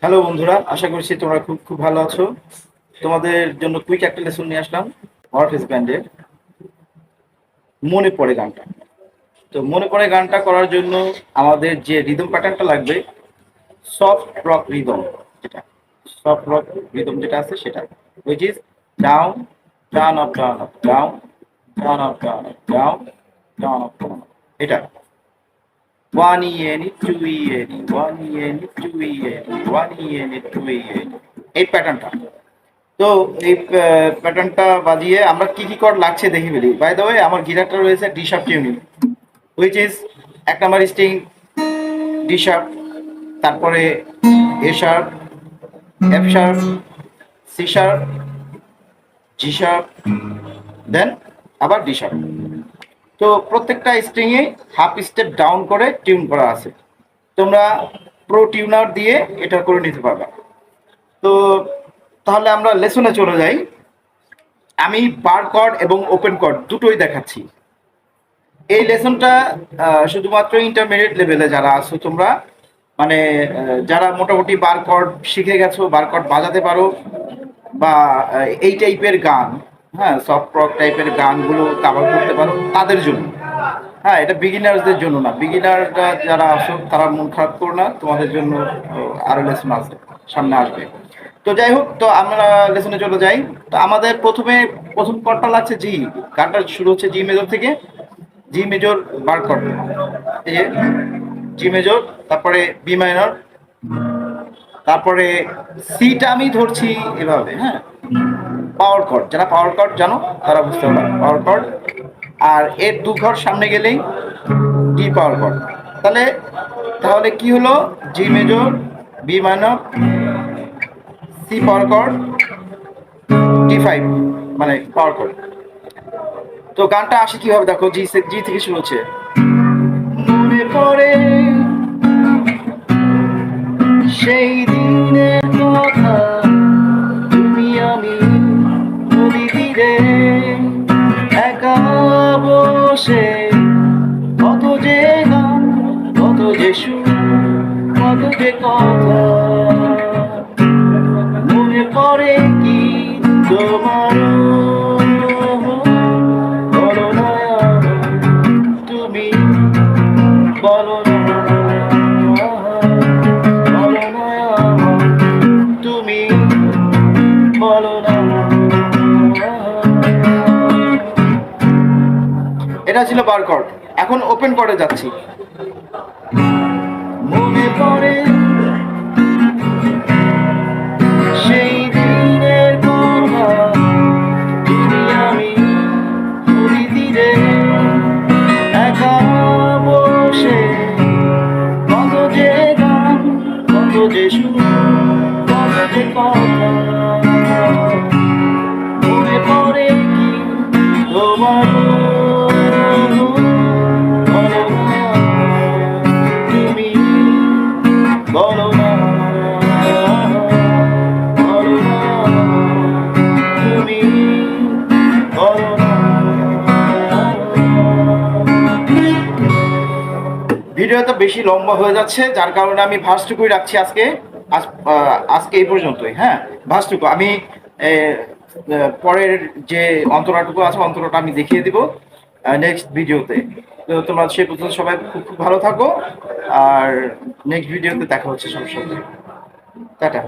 Hello বন্ধুরা, আশা করছি তোমরা খুব খুব ভালো আছো। তোমাদের জন্য কুইক একটা লেসন নিয়ে আসলাম অরফেস ব্যান্ডের মনে পড়ে গানটা। তো মনে পড়ে গানটা করার জন্য আমাদের যে রিদম প্যাটার্নটা লাগবে, সফট রক রিদম, যেটা সফট রক রিদম যেটা আছে সেটা, which is down down up down up down down up down up down down up down, এটা ওয়ান ইয়েনি টু ইয়েনি ওয়ান ইয়েনি টু ইয়েনি ওয়ান ইয়েনি টু ইয়েনি, এই প্যাটার্নটা। তো এই প্যাটার্নটা বাজিয়ে আমরা কি কি কর্ড লাগছে দেখে ফেলি। বাই দ্য ওয়ে, আমার গিটারটা রয়েছে D sharp tuning, which is এক নাম্বার স্ট্রিং ডি শার্প, তারপরে A sharp, F sharp, C sharp, G sharp, then আবার ডি শার্প। তো প্রত্যেকটা স্ট্রিংয়ে হাফ স্টেপ ডাউন করে টিউন করা আছে। তোমরা প্রো টিউনার দিয়ে এটা করে নিতে পারবে। তো তাহলে আমরা লেসনে চলে যাই। আমি বার কর্ড এবং ওপেন কর্ড দুটোই দেখাচ্ছি। এই লেসনটা শুধুমাত্র ইন্টারমিডিয়েট লেভেলে যারা আছো তোমরা, মানে যারা মোটামুটি বার কর্ড শিখে গেছো, বার কর্ড বাজাতে পারো, বা এই টাইপের গান, হ্যাঁ, সফট রক টাইপের গানগুলো কাভার করতে পারো, তাদের জন্য। হ্যাঁ, এটা বিগিনার্সদের জন্য না। বিগিনাররা যারা আসো তারা মন খারাপ করো না, তোমাদের জন্য আরো লেসন আছে, সামনে আসবে। তো যাই হোক, তো আমরা লেসনে চলে যাই। তো আমাদের প্রথম কর্ডটা লাগছে জি। গানটা শুরু হচ্ছে জি মেজর থেকে। জি মেজর বার কর্ড, এই যে জি মেজর, তারপরে বি মাইনর, তারপরে সিটা আমি ধরছি এভাবে, হ্যাঁ। পাওয়ার কর্ড, যারা পাওয়ার কর্ড জানো তারা বুঝতে পারবে পাওয়ার কর্ড। আর এর দু ঘর সামনে গেলেই ডি পাওয়ার কর্ড। তাহলে তাহলে কি হলো? G major, B minor, C power chord, D five, মানে পাওয়ার কর্ড। তো গানটা আসে কিভাবে দেখো, জি থেকে শুরু হচ্ছে। মনে পড়ে সেই দিনের কথা, তুমি আমি নদী তীরে একা বসে, কত যে গান, কত যে সুর, কত যে কথা। মনে পড়ে কি তোমার, বলো না তুমি, বলো না, বলো না তুমি, বলো না। এটা ছিল বার কর্ড। এখন ওপেন কর্ডে যাচ্ছি। মনে পড়ে সেই দিনের কথা, তুমি আমি নদী তীরে একা বসে, কত যে গান, কত যে সুর, কত যে কথা। মনে পড়ে কি তোমার, বলো না তুমি, বলো না, বলো না তুমি, বলো না। ভিডিও তো বেশি লম্বা হয়ে যাচ্ছে, যার কারণে আমি ভার্সটুকুই রাখছি আজকে। আজকে এই পর্যন্তই, হ্যাঁ। ভার্সটুকু আমি পরের যে অন্তরাটুকু আছে, অন্তরাটা আমি দেখিয়ে দিব নেক্সট ভিডিওতে। তো তোমরা সে পর্যন্ত সবাই খুব খুব ভালো থাকো, আর নেক্সট ভিডিওতে দেখা হচ্ছে সবার সাথে। টাটা।